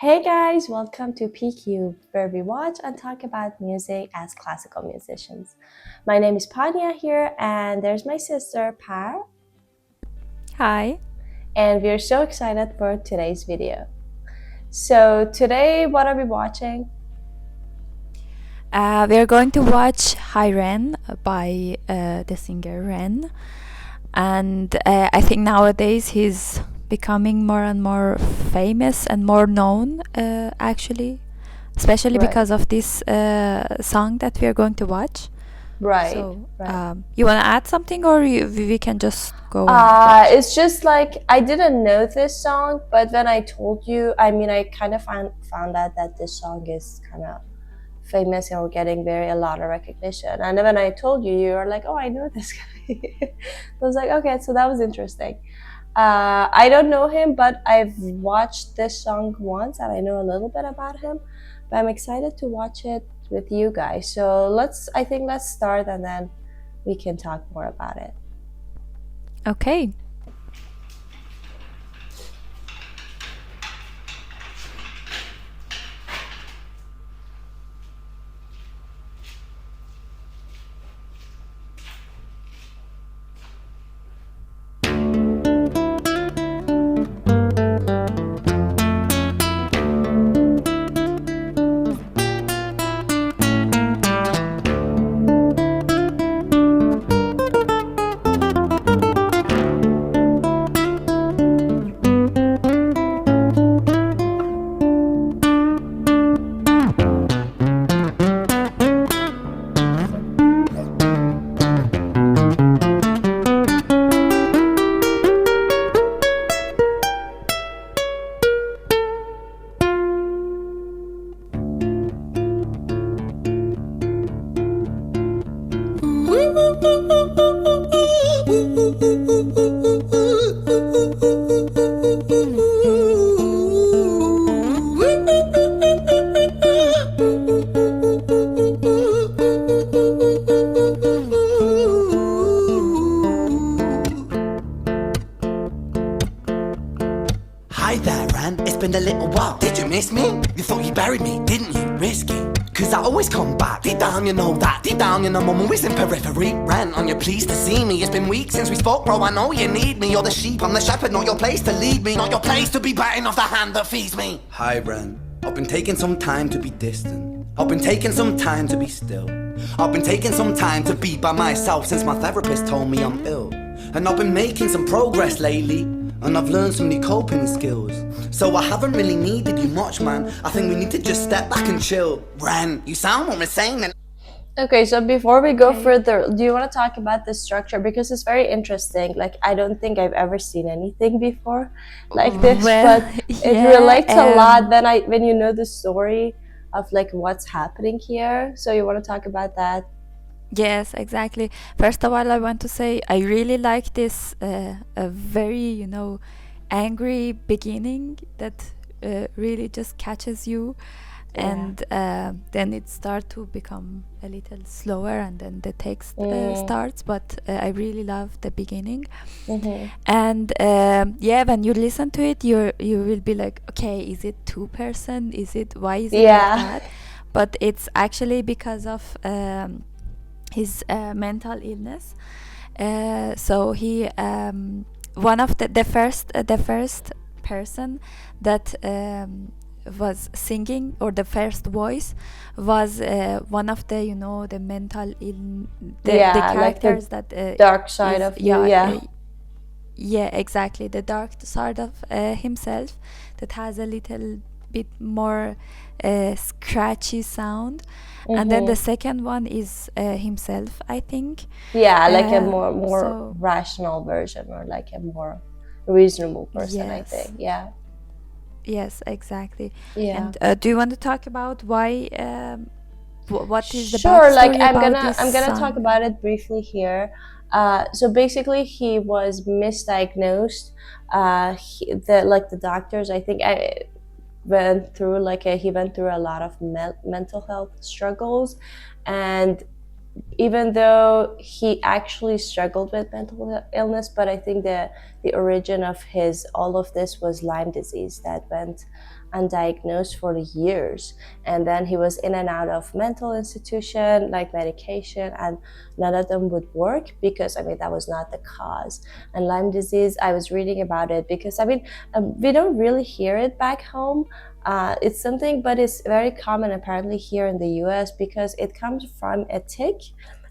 Hey guys, welcome to PQ, where we watch and talk about music as classical musicians. My name is Panya here, and there's my sister, Par, Hi. and we're so excited for today's video. So today, what are we watching? We are going to watch Hi Ren by the singer Ren. And I think nowadays he's becoming more and more famous and more known, actually, especially Right, because of this song that we are going to watch. right, So, right. you want to add something, or we can just go and watch? It's just like I didn't know this song, but when I told you, I kind of found out that this song is kind of famous and we're getting a lot of recognition. And then when I told you, you were like, "Oh, I know this guy." I was like, "Okay," so that was interesting. I don't know him, but I've watched this song once, and I know a little bit about him. But I'm excited to watch it with you guys. So let's start, and then we can talk more about it. Okay. Hi there, Ran. It's been a little while. Did you miss me? You thought you buried me, didn't you? Risky. Cause I always come back. Deep down, you know that. Deep down, you know I'm always in periphery. Ran, on you pleased to see me. It's been weeks since we spoke, bro. I know you need me. You're the sheep, I'm the shepherd. Not your place to lead me. Not your place to be biting off the hand that feeds me. Hi, Ran. I've been taking some time to be distant. I've been taking some time to be still. I've been taking some time to be by myself since my therapist told me I'm ill. And I've been making some progress lately. And I've learned some new coping skills. So I haven't really needed you much, man. I think we need to just step back and chill. Ren, you sound more insane than... Okay, so before we go Okay. further, do you want to talk about the structure? Because it's very interesting. Like, I don't think I've ever seen anything before like this, Well, but it yeah. relates a lot when you know the story of like what's happening here. So you want to talk about that? Yes, exactly. First of all, I want to say I really like this a very, angry beginning that really just catches you, Yeah. and then it starts to become a little slower, and then the text starts. But I really love the beginning, and yeah, when you listen to it, you will be like, okay, is it 2%? Is it why is it like Yeah. that? But it's actually because of his mental illness. So he one of the first person that was singing, or the first voice was one of the the mental the Yeah, like the characters that dark side is of you. Yeah. yeah, exactly, the dark side of himself that has a little bit more scratchy sound. And then the second one is himself, I think. Yeah, like a more So rational version, or like a more reasonable person, I yes, think. Yeah. yes, exactly. Yeah. And do you want to talk about why? What is the Sure, like backstory about this I'm gonna talk song? about it briefly here. So basically, he was misdiagnosed. The doctors, I think, he went through a lot of mental health struggles, and even though he actually struggled with mental illness, but I think the origin of his all of this was Lyme disease that went undiagnosed for years, and then he was in and out of mental institution, like medication, and none of them would work because that was not the cause. And Lyme disease, I was reading about it because we don't really hear it back home. It's something, but it's very common apparently here in the US because it comes from a tick,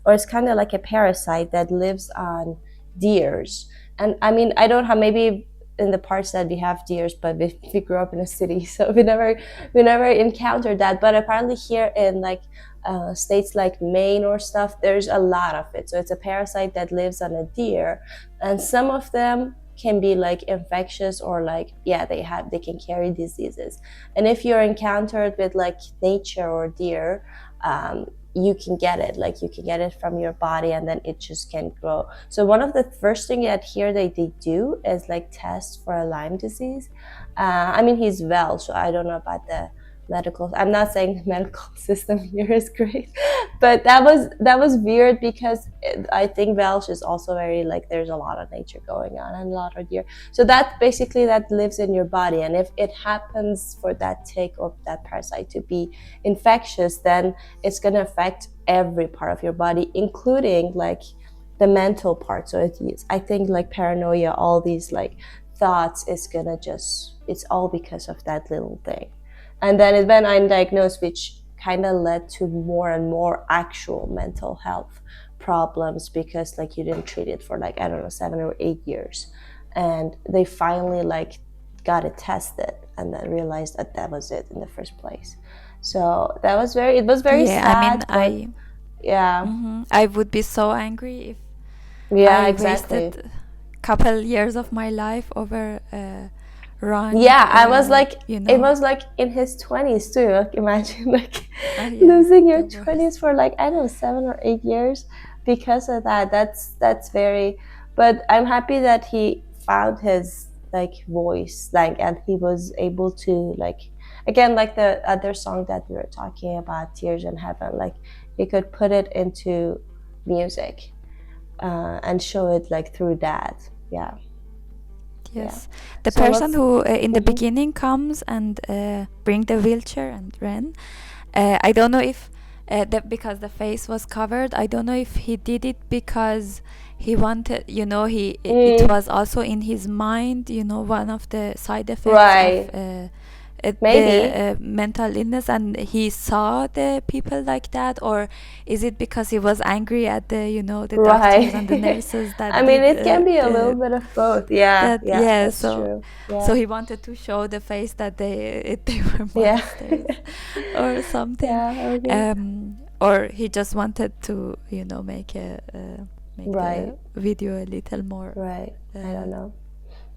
or it's kind of like a parasite that lives on deers. And I don't have, maybe in the parts that we have deers, but we grew up in a city, so we never encountered that. But apparently here in like states like Maine or stuff, there's a lot of it. So it's a parasite that lives on a deer, and some of them can be like infectious, or like they can carry diseases. And if you're encountered with like nature or deer, you can get it from your body, and then it just can grow. So one of the first thing that here they do is like test for a Lyme disease. He's well, so I don't know about the medical. I'm not saying the medical system here is great, but that was weird because I think Welsh is also very like, there's a lot of nature going on and a lot of deer. So that basically that lives in your body, and if it happens for that tick or that parasite to be infectious, then it's going to affect every part of your body, including like the mental part. So I think like paranoia, all these like thoughts, it's all because of that little thing. And then it went undiagnosed, which kind of led to more and more actual mental health problems because like you didn't treat it for like, I don't know, 7 or 8 years. And they finally like got it tested and then realized that was it in the first place. So it was very sad. I would be so angry if exactly wasted a couple years of my life over Ron. I was like, it was like in his 20s too. Like, imagine like losing your 20s for like, I don't know, 7 or 8 years because of that. That's very, but I'm happy that he found his like voice, like, and he was able to like, again, like the other song that we were talking about, Tears in Heaven, like he could put it into music and show it like through that. Yes, the person who in the beginning comes and bring the wheelchair and ran. I don't know if because the face was covered. I don't know if he did it because he wanted. It was also in his mind. One of the side effects of the mental illness, and he saw the people like that, or is it because he was angry at the doctors and the nurses that it can be a little bit of both. So he wanted to show the face that they were monsters or something. Or he just wanted to make the video a little more I don't know,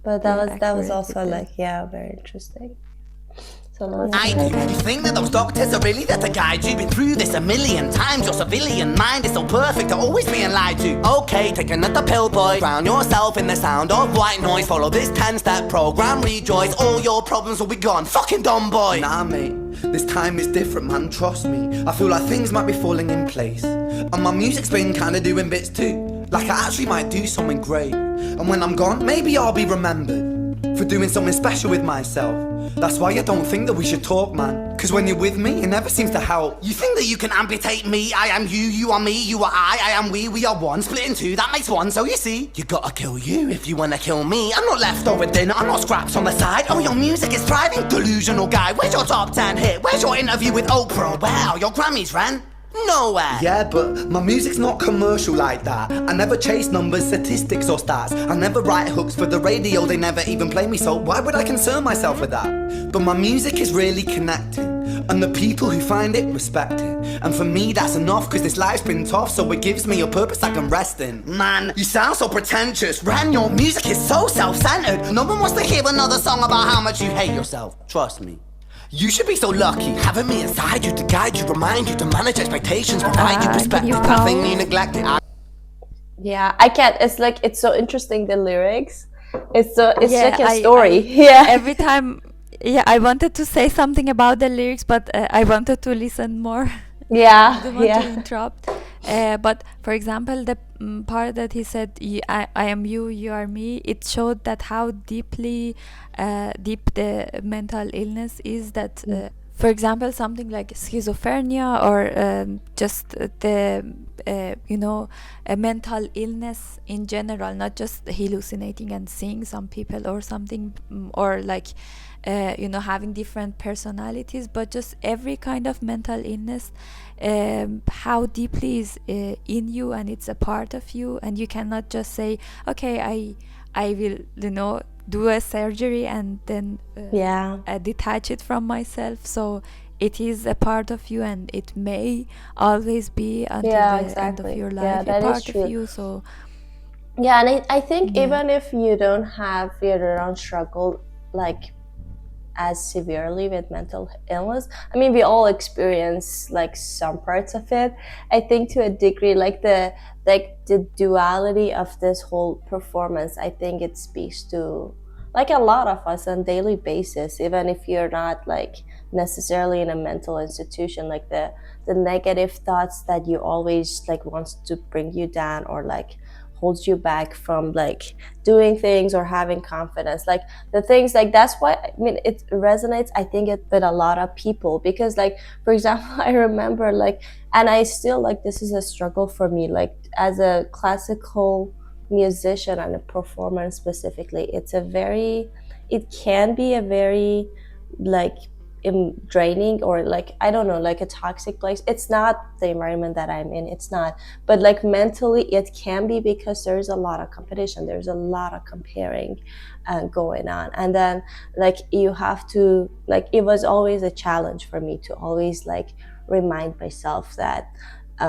but that was also like very interesting. I do. You think that those doctors are really there to guide you? Been through this a million times. Your civilian mind is so perfect to always being lied to. Okay, take another pill, boy. Drown yourself in the sound of white noise. Follow this 10-step program, rejoice. All your problems will be gone. Fucking dumb boy. Nah, mate, this time is different, man. Trust me. I feel like things might be falling in place, and my music's been kinda doing bits too. Like I actually might do something great, and when I'm gone, maybe I'll be remembered for doing something special with myself. That's why I don't think that we should talk, man. Cause when you're with me, it never seems to help. You think that you can amputate me? I am you, you are me, you are I am we are one. Split in two, that makes one, so you see, you gotta kill you if you wanna kill me. I'm not leftover dinner, I'm not scraps on the side. Oh, your music is thriving, delusional guy. Where's your top 10 hit? Where's your interview with Oprah? Wow, your Grammys ran nowhere. Yeah, but my music's not commercial like that. I never chase numbers, statistics or stats. I never write hooks for the radio, they never even play me, so why would I concern myself with that? But my music is really connecting, and the people who find it respect it. And for me that's enough, cause this life's been tough, so it gives me a purpose I can rest in. Man, you sound so pretentious. Ren, your music is so self-centered. No one wants to hear another song about how much you hate yourself. Trust me. You should be so lucky, having me inside you to guide you, remind you to manage expectations, provide you perspective, nothing you neglected. I can't. It's like, it's so interesting, the lyrics. It's like a story. Every time, I wanted to say something about the lyrics, but I wanted to listen more. I don't want to interrupt. But for example, the part that he said, I am you, you are me, it showed that how deeply deep the mental illness is, that for example, something like schizophrenia, or just the a mental illness in general, not just hallucinating and seeing some people or something, or like having different personalities, but just every kind of mental illness, how deeply is in you, and it's a part of you, and you cannot just say, okay, I will do a surgery and then detach it from myself. So it is a part of you, and it may always be until the end of your life a part of you. So and I think even if you don't struggle like as severely with mental illness, I mean, we all experience like some parts of it. I think to a degree, like the duality of this whole performance, I think it speaks to like a lot of us on daily basis, even if you're not like necessarily in a mental institution. Like the negative thoughts that you always like wants to bring you down, or like holds you back from like doing things or having confidence, like the things like that's why I mean it resonates, I think, it with a lot of people, because like for example, I remember like, and I still like, this is a struggle for me, like as a classical musician and a performer specifically, it can be a very like draining, or like I don't know, like a toxic place. It's not the environment that I'm in, it's not, but like mentally it can be, because there's a lot of competition, there's a lot of comparing going on, and then like you have to like, it was always a challenge for me to always like remind myself that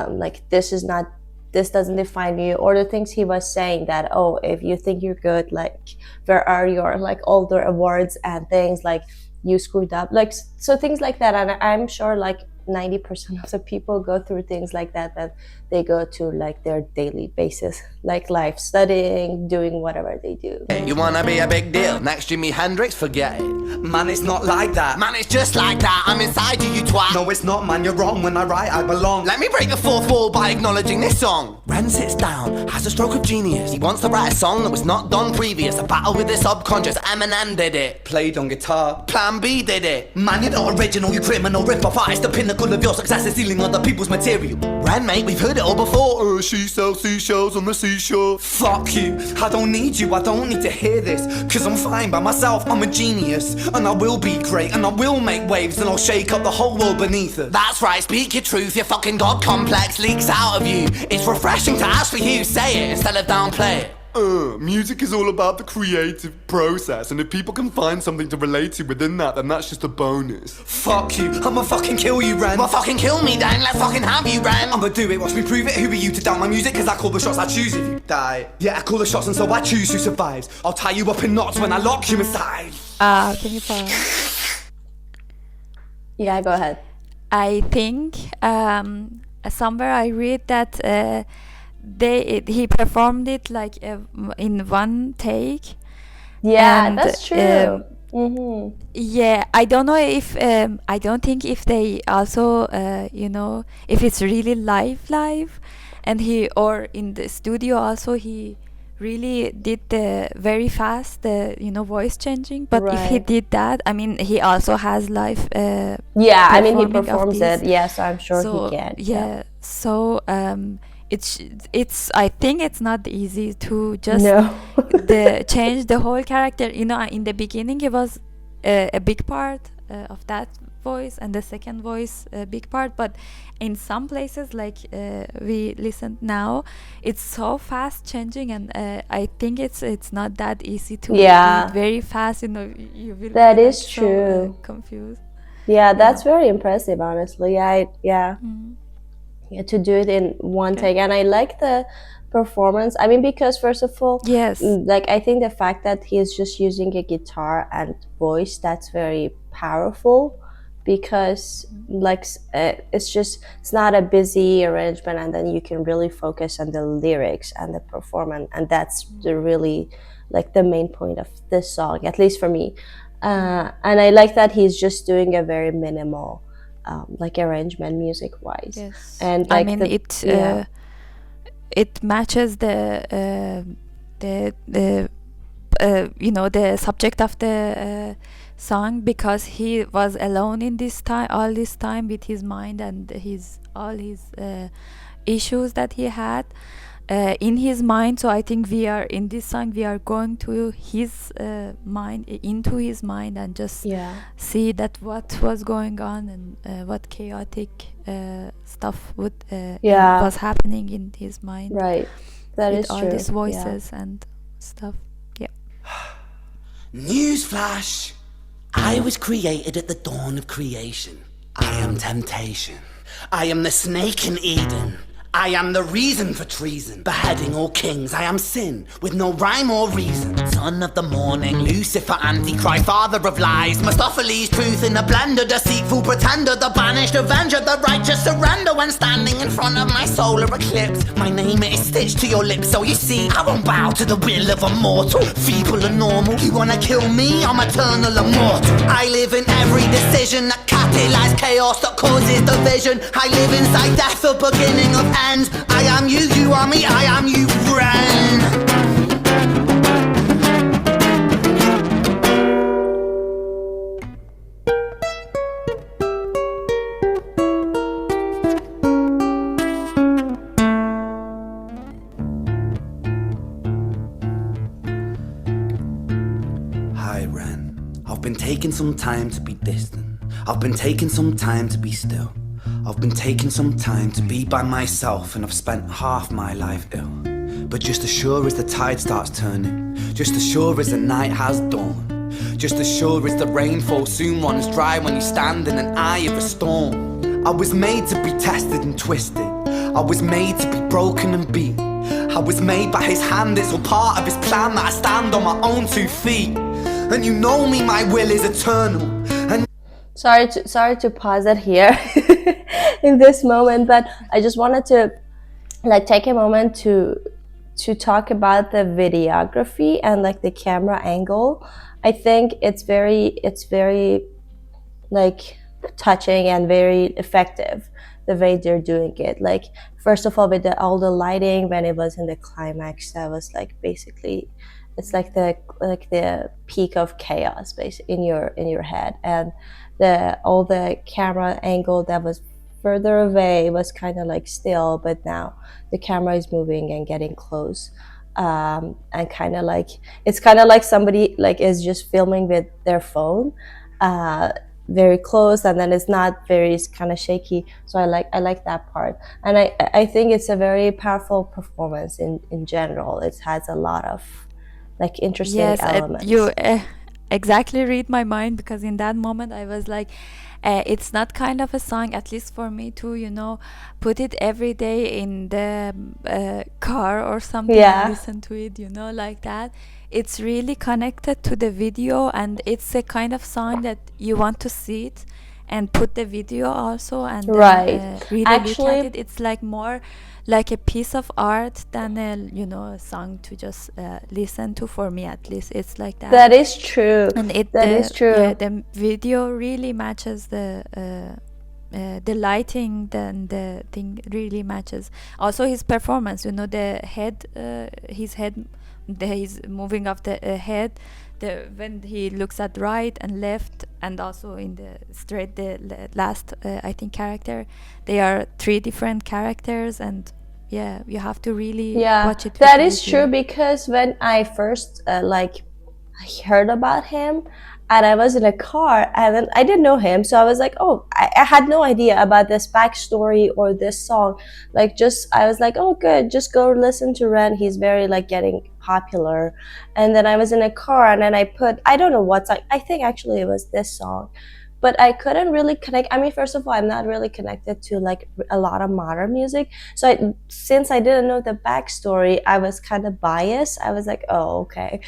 like this doesn't define you, or the things he was saying that, oh, if you think you're good, like where are your like all the awards and things, like you screwed up, like so things like that. And I'm sure like 90% of the people go through things like that they go to like their daily basis, like life, studying, doing whatever they do. You wanna be a big deal, next Jimi Hendrix, forget it. Man, it's not like that. Man, it's just like that, I'm inside you, you twat. No, it's not, man, you're wrong. When I write, I belong. Let me break the fourth wall by acknowledging this song. Ren sits down, has a stroke of genius. He wants to write a song that was not done previous. A battle with the subconscious, Eminem did it. Played on guitar. Plan B did it. Man, you're not original, you criminal rip-off artist. The pinnacle of your success is stealing other people's material. Ren, mate, we've heard it all before. She sells seashells on the seashore. Fuck you, I don't need you, I don't need to hear this. Cause I'm fine by myself, I'm a genius. And I will be great, and I will make waves, and I'll shake up the whole world beneath us. That's right, speak your truth, your fucking god complex leaks out of you. It's refreshing to ask for you, say it instead of downplay it. Music is all about the creative process, and if people can find something to relate to within that, then that's just a bonus. Fuck you, I'ma fucking kill you, Ren. Well, fucking kill me then, let's fucking have you, Ren. I'ma do it, watch me prove it. Who are you to doubt my music? Cause I call the shots, I choose if you die. Yeah, I call the shots, and so I choose who survives. I'll tie you up in knots when I lock you inside. Can you pause? Yeah, go ahead. I think somewhere I read that he performed it like in one take. Yeah, and, that's true. Yeah, I don't know if I don't think if they also if it's really live, and he, or in the studio also, he really did the very fast voice changing. But if he did that, I mean, he also has live yeah, I mean, he performs it, yeah, so I'm sure so, he can. Yeah, so it's I think it's not easy to just change the whole character. In the beginning it was a big part of that voice, and the second voice a big part, but in some places, like we listened now, it's so fast changing, and I think it's not that easy to do it very fast. You will that be is like true. so confused. Yeah, that's very impressive, honestly. To do it in one take. And I like the performance, I mean, because first of all, yes, like I think the fact that he's just using a guitar and voice, that's very powerful, because like it's not a busy arrangement, and then you can really focus on the lyrics and the performance, and that's the really like the main point of this song, at least for me. And I like that he's just doing a very minimal like arrangement music wise. Yes. And I like mean, it matches the you know, the subject of the song, because he was alone in this time, all this time, with his mind and all his issues that he had in his mind. So I think we are in this song, we are going to his mind, into his mind, and just see that what was going on, and what chaotic stuff was happening in his mind, right, that with is all true. these voices and stuff. Newsflash! I was created at the dawn of creation. I am temptation. I am the snake in Eden. I am the reason for treason, beheading all kings. I am sin, with no rhyme or reason. Son of the morning, Lucifer, Antichrist, father of lies. Mephistopheles, truth in a blender, deceitful pretender, the banished avenger, the righteous surrender. When standing in front of my solar eclipse, my name is stitched to your lips. So you see, I won't bow to the will of a mortal, feeble and normal. You wanna kill me? I'm eternal immortal. I live in every decision that catalyzes chaos, that causes division. I live inside death, the beginning of ends. I am you, you are me, I am you, friend. Hi, Ren. I've been taking some time to be distant. I've been taking some time to be still. I've been taking some time to be by myself, and I've spent half my life ill. But just as sure as the tide starts turning, just as sure as the night has dawned, just as sure as the rainfall soon runs dry when you stand in an eye of a storm. I was made to be tested and twisted. I was made to be broken and beat. I was made by his hand, it's all part of his plan that I stand on my own 2 feet. And you know me, my will is eternal. And sorry to pause it here in this moment, but I just wanted to like take a moment to talk about the videography and like the camera angle. I think it's very like touching and very effective the way they're doing it. Like first of all, with all the lighting, when it was in the climax, that was like basically it's like the peak of chaos basically in your head, and all the camera angle that was further away was kind of like still, but now the camera is moving and getting close, and kind of like it's kind of like somebody like is just filming with their phone, very close, and then it's not very, it's kind of shaky. So I like that part, and I think it's a very powerful performance in general. It has a lot of like interesting elements. You exactly read my mind, because in that moment I was like, it's not kind of a song, at least for me, to, you know, put it every day in the car or something and listen to it, you know, like that. It's really connected to the video, and it's a kind of song that you want to see it and put the video also, and really actually look at it. It's like more like a piece of art than a, you know, a song to just listen to. For me, at least, it's like that. That is true. And is true. Yeah, the video really matches the lighting, then the thing really matches. Also his performance, you know, the head, his head, he's moving of the head, when he looks at right and left, and also in the straight, the last I think character, they are 3 different characters, and yeah, you have to really watch it. That is true, because when I first like heard about him, and I was in a car, and then I didn't know him, so I was like, oh, I had no idea about this backstory or this song. Like, just I was like, oh, good, just go listen to Ren. He's very like getting popular. And then I was in a car, and then I don't know what song. I think actually it was this song, but I couldn't really connect. I mean, first of all, I'm not really connected to like a lot of modern music. So since I didn't know the backstory, I was kind of biased. I was like, oh, okay.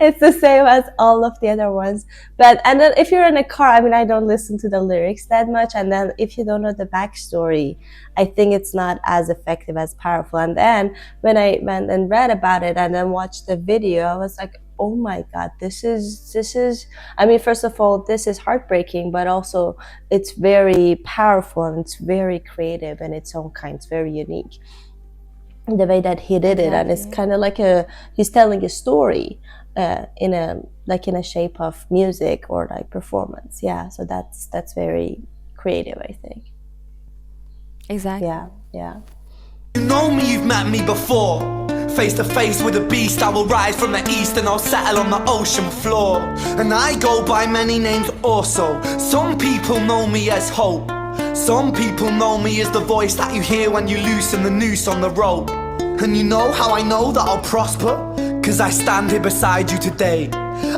It's the same as all of the other ones. And then if you're in a car, I mean, I don't listen to the lyrics that much. And then if you don't know the backstory, I think it's not as effective, as powerful. And then when I went and read about it and then watched the video, I was like, oh my God, this is, I mean, first of all, this is heartbreaking, but also it's very powerful and it's very creative in its own kind. It's very unique, the way that he did it. And it's Exactly. kind of like he's telling a story in a shape of music or like performance. Yeah, so that's very creative, I think. Exactly. Yeah. You know me, you've met me before. Face to face with a beast, I will rise from the east and I'll settle on the ocean floor. And I go by many names also. Some people know me as Hope. Some people know me as the voice that you hear when you loosen the noose on the rope. And you know how I know that I'll prosper? 'Cause I stand here beside you today.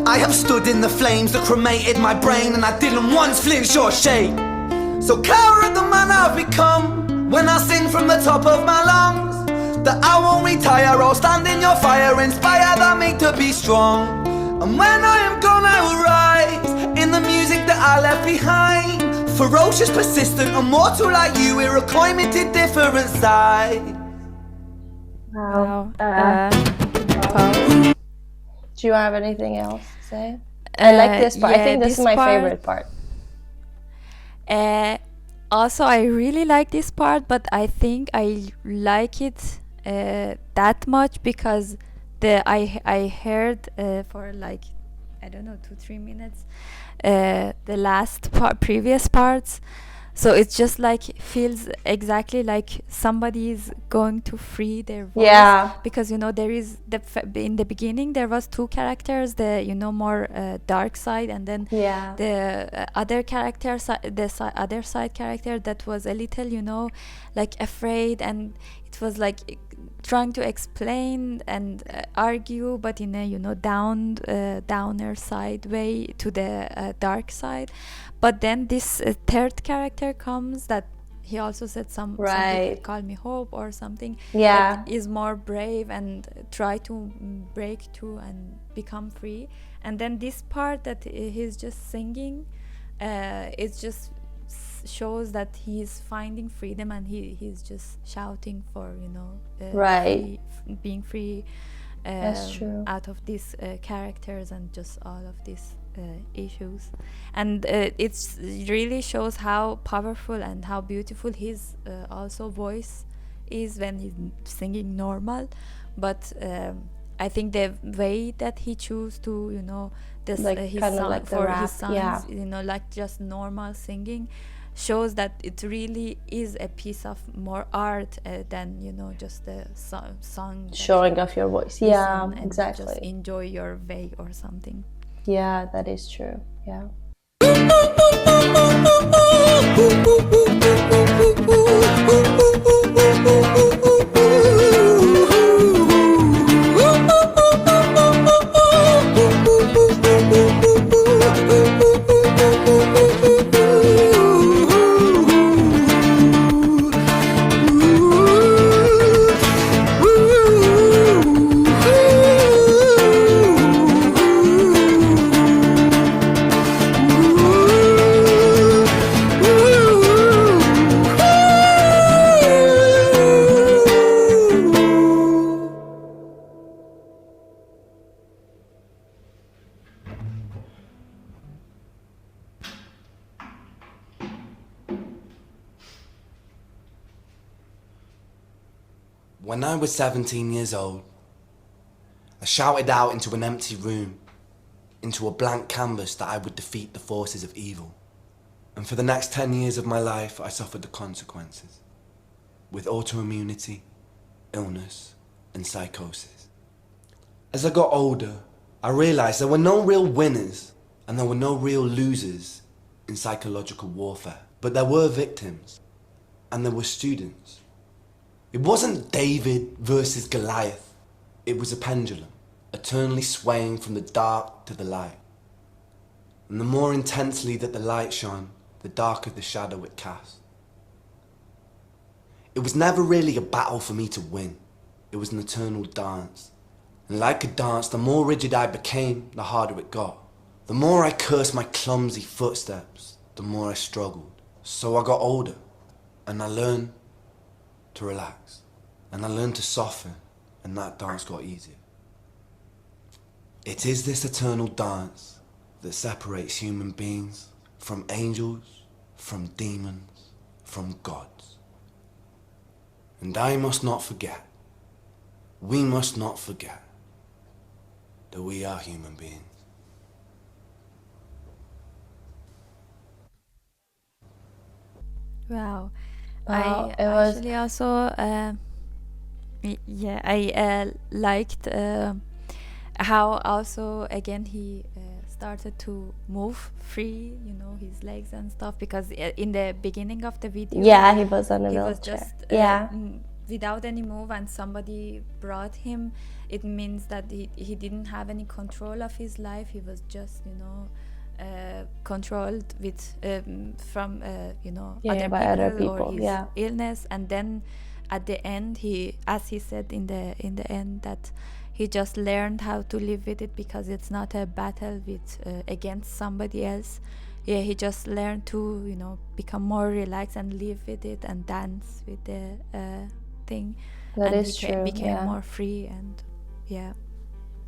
I have stood in the flames that cremated my brain, and I didn't once flinch or shake. So cower at the man I've become when I sing from the top of my lungs that I won't retire, I'll stand in your fire, inspired by me to be strong. And when I am gone I will rise in the music that I left behind. Ferocious, persistent, immortal like you, we're climbing to different sides. Wow. Do you have anything else to say? I like this part. I think this is my favorite part. Also, I really like this part, but I think I like it that much because I heard for like, I don't know, 2-3 minutes the last previous parts. So it's just like feels exactly like somebody is going to free their voice. Yeah. Because there is in the beginning there was 2 characters, the more dark side, and then the other character, other side character that was a little like afraid, and it was like trying to explain and argue, but in a downer side way to the dark side. But then this third character comes that he also said something, call me Hope or something, that is more brave and try to break through and become free. And then this part that he's just singing, it just shows that he's finding freedom, and he's just shouting for being free. That's true. Out of these characters and just all of these issues. And it really shows how powerful and how beautiful his also voice is when he's singing normal. But I think the way that he choose to this like his kind of song like the for rap, his songs, like just normal singing, shows that it really is a piece of more art than just a song showing off your voice. Yeah, exactly. Just enjoy your way or something. Yeah, that is true. Yeah. When I was 17 years old, I shouted out into an empty room, into a blank canvas, that I would defeat the forces of evil. And for the next 10 years of my life, I suffered the consequences, with autoimmunity, illness, and psychosis. As I got older, I realized there were no real winners and there were no real losers in psychological warfare, but there were victims and there were students. It wasn't David versus Goliath. It was a pendulum, eternally swaying from the dark to the light. And the more intensely that the light shone, the darker the shadow it cast. It was never really a battle for me to win. It was an eternal dance. And like a dance, the more rigid I became, the harder it got. The more I cursed my clumsy footsteps, the more I struggled. So I got older, and I learned to relax, and I learned to soften, and that dance got easier. It is this eternal dance that separates human beings from angels, from demons, from gods. And I must not forget, we must not forget, that we are human beings. Wow. Wow, I it was actually also yeah, I liked how also again he started to move free, you know, his legs and stuff, because in the beginning of the video yeah, he was on a he was wheelchair. just Yeah. without any move, and somebody brought him. It means that he didn't have any control of his life. He was just, you know, controlled with from you know, Yeah, other by other people or people. his Yeah. illness. And then at the end, he, as he said in the end, that he just learned how to live with it, because it's not a battle with against somebody else. Yeah, he just learned to, you know, become more relaxed and live with it and dance with the thing. That And is true. became Yeah. more free. And yeah.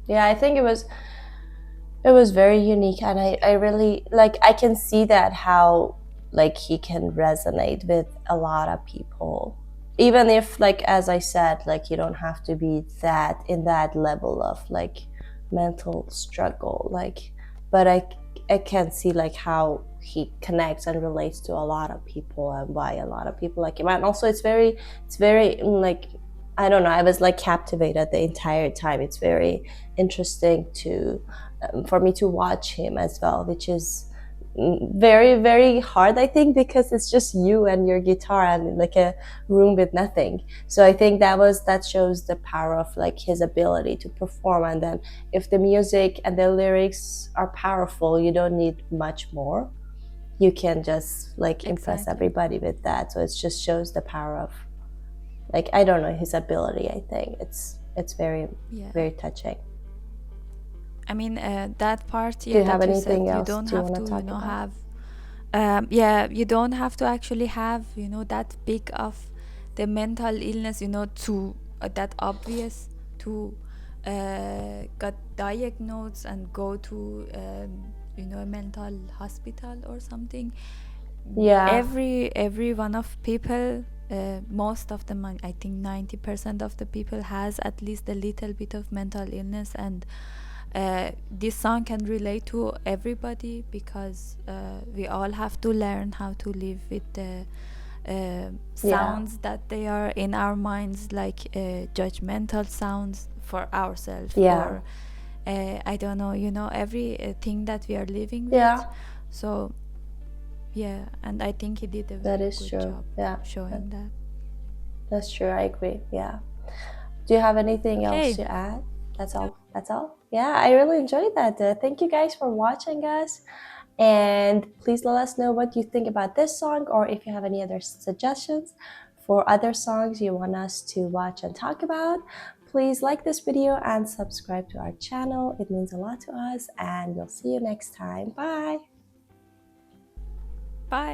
Yeah, I think it was very unique, and I really like, I can see that how like he can resonate with a lot of people, even if, like, as I said, like, you don't have to be that in that level of like mental struggle, like, but I can see like how he connects and relates to a lot of people, and why a lot of people like him. And also it's very like, I don't know, I was like captivated the entire time. It's very interesting to for me to watch him as well, which is very, very hard, I think, because it's just you and your guitar and like a room with nothing. So I think that shows the power of like his ability to perform. And then if the music and the lyrics are powerful, you don't need much more. You can just like impress Exactly. everybody with that. So it just shows the power of, like, I don't know, his ability. I think it's very, Yeah. very touching. I mean, that part, Do yeah, you have that you said, anything you else don't do you have want to, to you talk know, about? have, yeah, you don't have to actually have, you know, that big of the mental illness, you know, to that obvious to get diagnosed and go to, you know, a mental hospital or something. Yeah. Every one of people, most of them, I think 90% of the people has at least a little bit of mental illness. And this song can relate to everybody, because we all have to learn how to live with the sounds that they are in our minds, like judgmental sounds for ourselves, Yeah. or I don't know, you know, every thing that we are living Yeah. with. So yeah, and I think he did a That very is good true. job Yeah. showing that. That's true. I agree. Yeah. Do you have anything Okay. else to add? That's all. That's all. Yeah, I really enjoyed that. Thank you guys for watching us. And please let us know what you think about this song, or if you have any other suggestions for other songs you want us to watch and talk about. Please like this video and subscribe to our channel. It means a lot to us, and we'll see you next time. Bye. Bye.